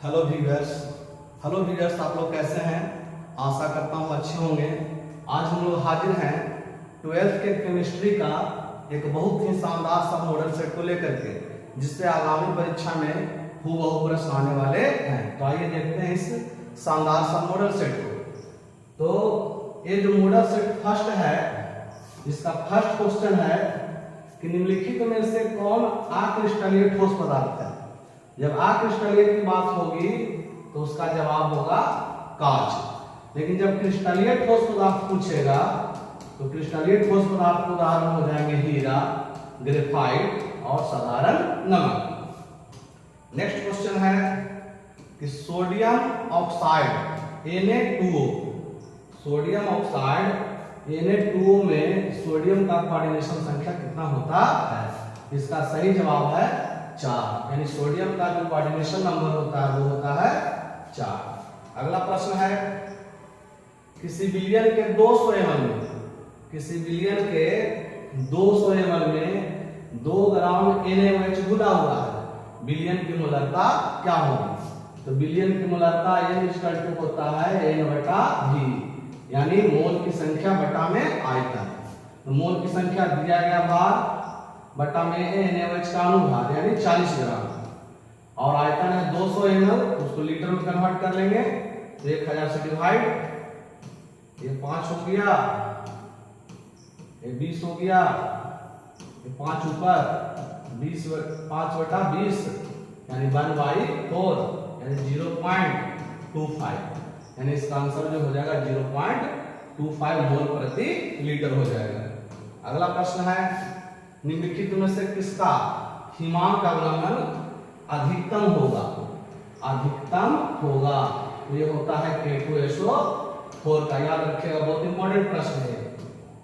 Hello viewers. आप लोग कैसे हैं? आशा करता हूँ अच्छे होंगे। आज हम लोग हाजिर हैं 12th के केमिस्ट्री का एक बहुत ही शानदार सा मॉडल सेट को लेकर के, जिससे आगामी परीक्षा में हूबहू प्रश्न आने वाले हैं। तो आइए देखते हैं इस शानदार सा मॉडल सेट को। तो ये जो मॉडल सेट फर्स्ट है, इसका फर्स्ट क्वेश्चन है कि निम्नलिखित में से कौन अक्रिस्टलीय ठोस पदार्थ है। जब अक्रिस्टलीय की बात होगी तो उसका जवाब होगा कांच। लेकिन जब क्रिस्टलीय ठोस पदार्थ पूछेगा तो क्रिस्टलीय ठोस पदार्थ के उदाहरण हो जाएंगे हीरा, ग्रेफाइट और साधारण नमक। नेक्स्ट क्वेश्चन है कि sodium oxide Na2O, sodium oxide Na2O में सोडियम का कोऑर्डिनेशन संख्या कितना होता है? इसका सही जवाब है 4, यानी सोडियम का जो कोऑर्डिनेशन नंबर होता है वो होता है 4। अगला प्रश्न है किसी बिलियन के 200 ml में, किसी बिलियन के 200 ml में 2 ग्राम NaOH घुला हुआ है। बिलियन की मोलरता क्या होगी? तो बिलियन की मोलरता N होता है N/V, यानी मोल की संख्या बटा में आयतन। तो मोल की संख्या दिया गया भार बटा में NaOH का अनुभार यानी 40 ग्राम, और आयतन है 200 ml, उसको लीटर में कन्वर्ट कर लेंगे तो 1000 से डिवाइड, ये 5 हो गया, ये 20 हो गया, ये 5 ऊपर 20, 5/20 यानी 1/4 यानी 0.25, यानी इसका आंसर जो हो जाएगा 0.25 मोल प्रति लीटर हो जाएगा। अगला प्रश्न है निम्नलिखित में से किसका हिमांक अवलंबन अधिकतम होगा? अधिकतम होगा तो ये होता है K2SO4 का, याद रखिएगा, बहुत इंपॉर्टेंट प्रश्न है।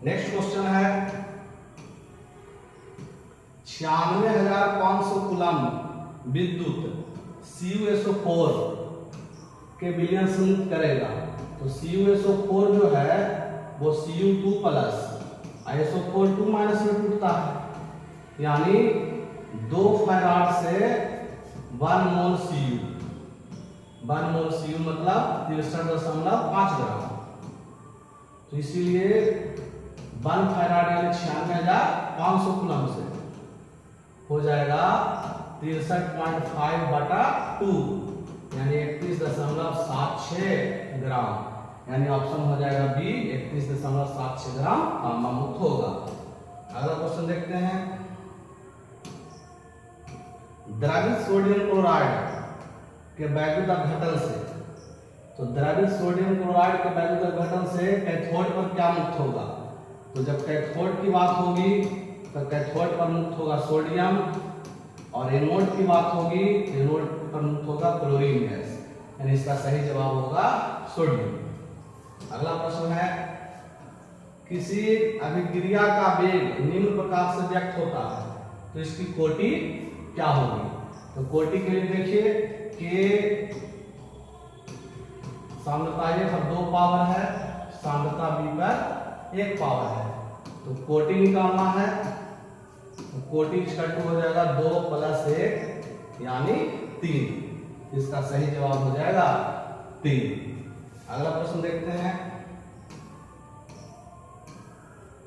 नेक्स्ट क्वेश्चन है 96,500 कूलम विद्युत CuSO4 के विलयन से मुक्त करेगा। तो CuSO4 जो है वो Cu2 प्लस SO4 2 माइनस में टूटता है, यानी 2 फैराड से 1 मोल Cu, 1 मोल Cu मतलब 63.5 ग्राम। तो इसीलिए 1 फैराड यानी 96,500 कूलम से हो जाएगा 63.5/2 यानी 31.76 ग्राम, यानी ऑप्शन हो जाएगा बी, 31.76 ग्राम तांबा मुक्त होगा। अगला क्वेश्चन देखते हैं द्रवित सोडियम क्लोराइड के वैद्युत अपघटन से, तो द्रवित सोडियम क्लोराइड के वैद्युत अपघटन से कैथोड पर क्या मुक्त होगा? तो जब कैथोड की बात होगी तो कैथोड पर मुक्त होगा सोडियम, और एनोड की बात होगी एनोड पर मुक्त होगा क्लोरीन गैस, यानी इसका सही जवाब होगा सोडियम। अगला प्रश्न है किसी अभिक्रिया का वेग निम्न प्रकार से व्यक्त होता है, तो इसकी कोटि क्या होगी? तो कोटि के लिए देखिए K सांद्रता A पर 2 पावर है, सांद्रता B पर 1 पावर है, तो कोटि निकालना है। तो कोटि हो जाएगा 2 + 1 यानी 3, इसका सही जवाब हो जाएगा 3। अगला प्रश्न देखते हैं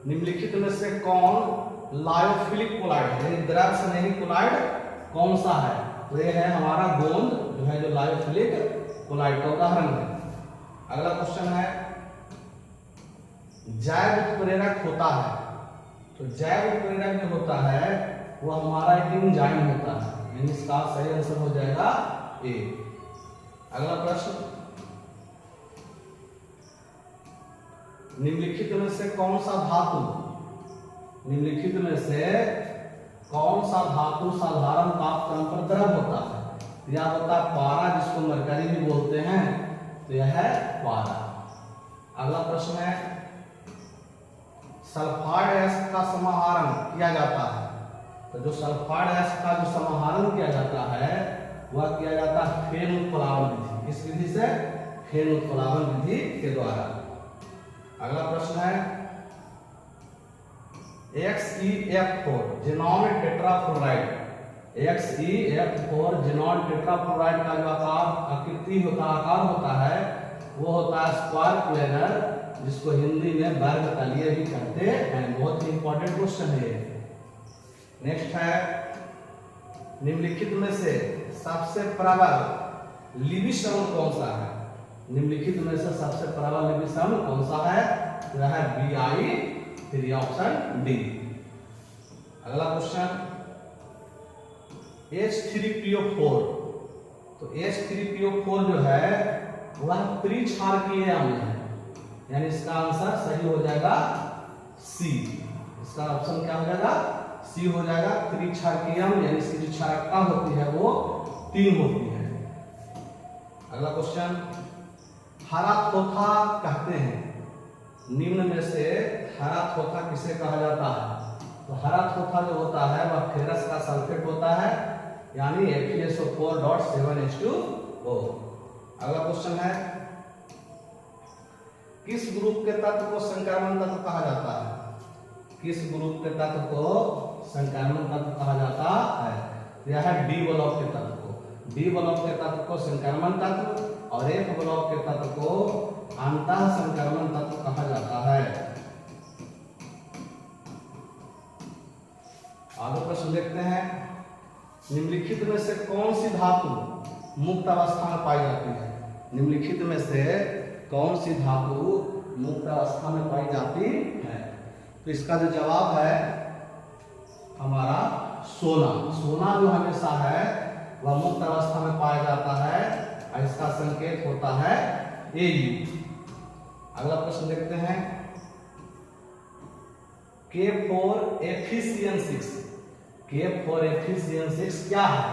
निम्नलिखित में से कौन लायोफिलिक कोलाइड है, यानी द्रव स्नेही कोलाइड कौन सा है? तो ये है हमारा गोंद, जो है जो लायोफिलिक कोलाइड का उदाहरण है। अगला क्वेश्चन है जैव उत्प्रेरक होता है, तो जैव उत्प्रेरक जो होता है वो हमारा एक एंजाइम होता है, यानी इसका सही आंसर हो जाएगा ए। अगला प्रश्न निम्नलिखित में से कौन सा धातु, निम्नलिखित में से कौन सा धातु साधारण तापक्रम पर द्रव होता है? यह होता है पारा, जिसको मरकरी भी बोलते हैं, तो यह है पारा। अगला प्रश्न है सल्फाइड एसिड का समाहरण किया जाता है, तो जो सल्फाइड एसिड का जो समाहरण किया जाता है वह किया जाता है फेन उत्प्लावन विधि। किस विधि से? फेन उत्प्लावन विधि के द्वारा। अगला प्रश्न है XeF4 xenon tetrafluoride XeF4 xenon tetrafluoride का जो आकार होता है वो होता है स्क्वायर प्लेनर, जिसको हिंदी में वर्ग तलीय भी कहते हैं। बहुत ही इंपॉर्टेंट क्वेश्चन है। नेक्स्ट है, निम्नलिखित में से सबसे प्रबल लिविस्टन कौन सा है? निम्नलिखित में से सबसे प्रबल लिविस्टन कौन सा है? तो है Bi3, ऑप्शन डी। अगला क्वेश्चन, H3PO4। तो H3PO4 जो है वह त्रिक्षारकीय अम्ल है, यानी इसका आंसर सही हो जाएगा सी। इसका ऑप्शन क्या हो जाएगा? सी हो जाएगा। त्रिक्षारकीय अम्ल यानी इसकी जो क्षारकता होती है वो 3 होती है। अगला क्वेश्चन, हरा थोथा कहते हैं, निम्न में से हरा थोथा किसे कहा जाता है? तो हरा थोथा जो होता है वह फेरस का सल्फेट होता है, यानी FeSO4.7H2O। अगला क्वेश्चन है, किस ग्रुप के तत्व को संकरमण तत्व कहा जाता है? किस ग्रुप के तत्व को संकरमण तत्व कहा जाता है? यह है डी ब्लॉक के तत्व को। डी ब्लॉक के तत्व को संकरमण तत्व और एफ ब्लॉक के तत्व को अंतः संकरमण तत्व कहा जाता है। आगे प्रश्न देखते हैं, निम्नलिखित में से कौन सी धातु मुक्त अवस्था में पाई जाती है? निम्नलिखित में से कौन सी धातु मुक्त अवस्था में पाई जाती है? तो इसका जो जवाब है हमारा सोना। सोना जो हमेशा है वह मुक्त अवस्था में पाया जाता है और इसका संकेत होता है Au। अगला प्रश्न देखते हैं, K4FeCN6। K4FeCN6 क्या है?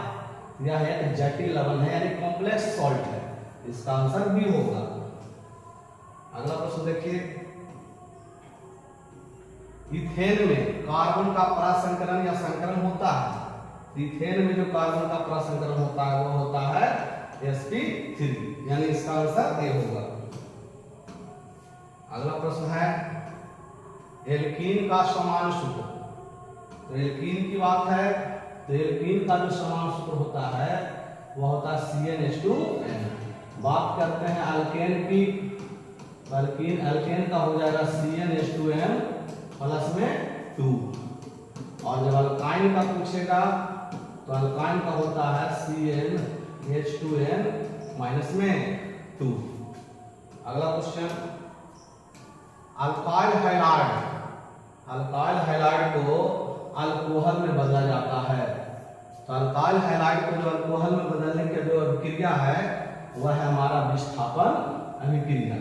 यह एक जटिल लवण है, यानी कॉम्प्लेक्स सॉल्ट है। इसका आंसर बी होगा। अगला प्रश्न देखिए, इथेन में कार्बन का प्रसंकरण या संकरण होता है। इथेन में जो कार्बन का प्रसंकरण होता है वो होता है sp3, यानी इसका आंसर ए होगा। अगला प्रश्न है, एल्कीन का समान सूत्र। तो एल्कीन की बात है तो एल्कीन का जो समान सूत्र होता है वह होता है CnH2n। बात करते हैं अल्केन की, अल्केन का हो जाएगा CnH2n प्लस में 2। और जब अल्काइन का पूछेगा तो अल्काइन का होता है CnH2n माइनस में 2। अगला क्वेश्चन, अल्काइल हैलाइड को अल्कोहल में बदला जाता है। तो अल्काइल हैलाइड को जो अल्कोहल में बदलने की जो अभिक्रिया है वह है हमारा विस्थापन अभिक्रिया,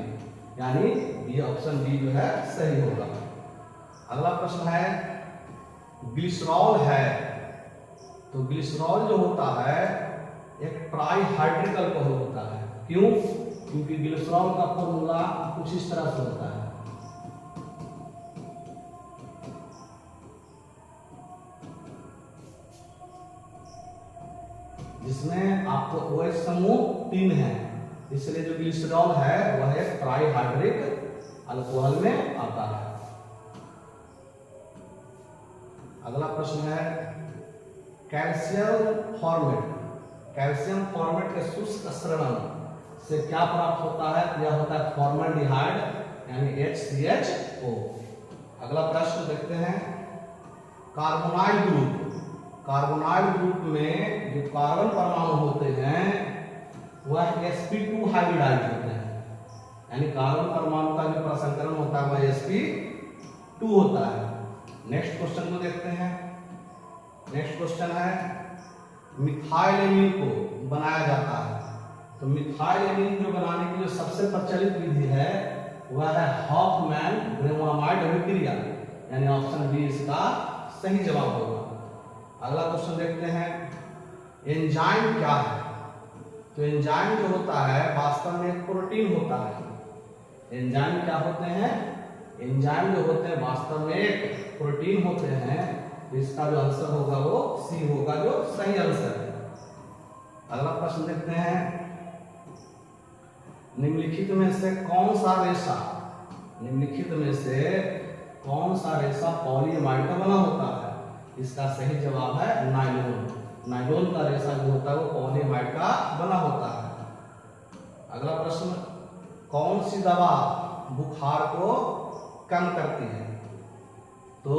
यानी ये ऑप्शन बी जो है सही होगा। अगला प्रश्न है, ग्लिसरॉल है। तो ग्लिसरॉल जो होता है एक ट्राइहाइड्रिक अल्कोहल होता है। क्यों? क्योंकि ग्लिसरॉल का फॉर्मूला कुछ इस तरह से होता है, जिसमें आपको OH समूह 3 है, इसलिए जो ग्लिसरॉल है वह एक ट्राइहाइड्रिक अल्कोहल में आता है। अगला प्रश्न है, कैल्शियम फॉर्मेट के शुष्क स्रणन से क्या प्राप्त होता है? यह होता है फॉर्मल्डिहाइड, यानी HCHO। अगला प्रश्न देखते हैं, कार्बोनाइल ग्रुप में जो कार्बन परमाणु होते हैं वह sp2 हाइब्रिडाइज होते हैं, यानी कार्बन परमाणु का जो प्रसंकरण होता है वह sp2 होता है। नेक्स्ट क्वेश्चन को देखते हैं। नेक्स्ट क्वेश्चन है, मिथाइलेमीन को बनाया जाता है। तो मिथाइलेमीन जो बनाने की जो सबसे प्रचलित विधि है वह है हॉफमैन ब्रोमाइड अभिक्रिया, यानी ऑप्शन बी इसका सही जवाब होगा। अगला क्वेश्चन देखते हैं, एंजाइम क्या है? तो एंजाइम जो होता है वास्तव में एक प्रोटीन होता है। एंजाइम क्या होते हैं? एंजाइम जो होते हैं वास्तव में एक प्रोटीन होते हैं। इसका जो आंसर होगा वो सी होगा, जो सही आंसर है। अगला प्रश्न देखते हैं, निम्नलिखित में से कौन सा रेशा पॉलीएमाइड का बना होता है? इसका सही जवाब है नायलॉन। नायलॉन का रेशा जो होता है वो पॉलीमाइड का बना होता है। अगला प्रश्न, कौन सी दवा बुखार को कम करती है? तो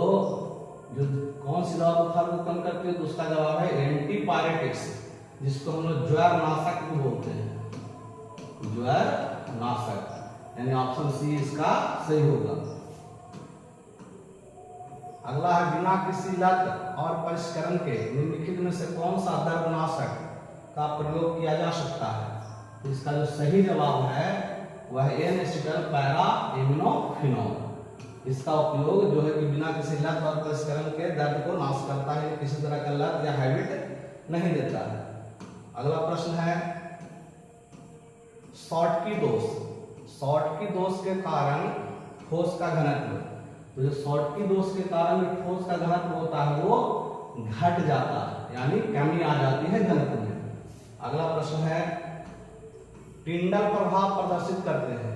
जो कौन सी दवा बुखार को कम करती है तो उसका जवाब है एंटीपायरेटिक्स, जिसको हम लोग ज्वर नाशक भी बोलते हैं, ज्वर नाशक, यानी ऑप्शन सी इसका सही होगा। अगला है, बिना किसी लत और परिष्करण के निम्नलिखित में से कौन सा दर्दनाशक का प्रयोग किया जा सकता है? तो इसका जो सही जवाब है वह एन एसिटल पैरा एमिनोफिनोल। इसका उपयोग जो है कि बिना किसी लत और परिष्करण के दर्द को नाश करता है, किसी तरह का लत या हैबिट नहीं देता है। अगला प्रश्न है, शॉर्टकी दोष, शॉर्टकी दोष के कारण ठोस का घनत्व, तो जो शॉर्टकी दोष के कारण ठोस का घनत्व होता है वो घट जाता है, यानी कमी आ जाती है घनत्व में। अगला प्रश्न है, टिंडल प्रभाव प्रदर्शित करते हैं,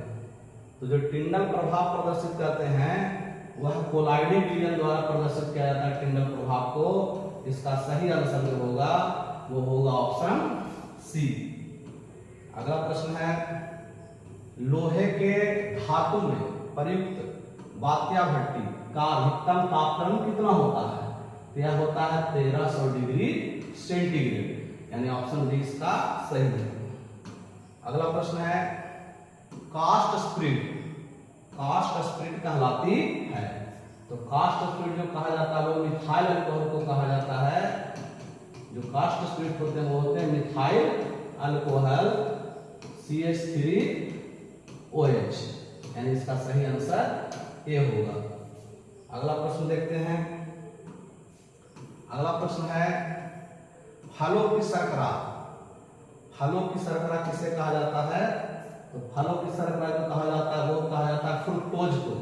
तो जो टिंडल प्रभाव प्रदर्शित करते हैं वह कोलाइडी विलयन द्वारा प्रदर्शित किया जाता है टिंडल प्रभाव को। इसका सही आंसर जो होगा वो होगा ऑप्शन सी। अगला प्रश्न है, लोहे के धातु में प्रयुक्त बात्या भट्टी का अधिकतम तापक्रम कितना होता है? तो यह होता है 1300 डिग्री सेंटीग्रेड, यानी ऑप्शन डी इसका सही है। अगला प्रश्न है, कास्ट स्प्रिट, कास्ट स्प्रिट कहलाती है, तो कास्ट स्प्रिट जो कहा जाता है वो मिथाइल अल्कोहल को कहा जाता है। जो कास्ट स्प्रिट होते हैं वो होते हैं मिथाइल अल्कोहल CH3OH, यानी इसका सही आंसर ए होगा। अगला प्रश्न देखते हैं। अगला प्रश्न है, फलों की शर्करा, फलों की शर्करा किसे कहा जाता है? तो फलों की शर्करा को कहा जाता है वो कहा जाता है फ्रुक्टोज को।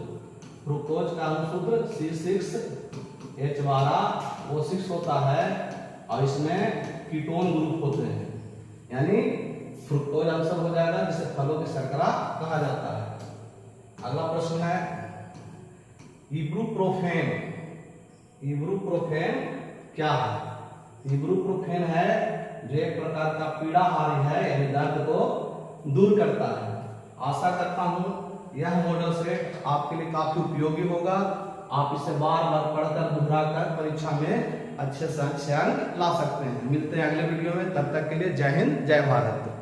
फ्रुक्टोज का अनुसूत्र C6H12O6 होता है और इसमें कीटोन ग्रुप होते हैं, यानी फ्रुक्टोज आंसर हो जाएगा, जिसे फलों की शर्करा कहा जाता है। अगला प्रश्न है, इब्रुप्रोफेन, इब्रुप्रोफेन क्या है? इब्रुप्रोफेन है जो एक प्रकार का पीड़ाहारी है, यानी दर्द को दूर करता है। आशा करता हूं यह मॉडल सेट आपके लिए काफी उपयोगी होगा। आप इसे बार बार पढ़कर दोहरा कर परीक्षा में अच्छे से अच्छे अंक ला सकते हैं। मिलते हैं अगले वीडियो में, तब तक के लिए जय हिंद जय भारत।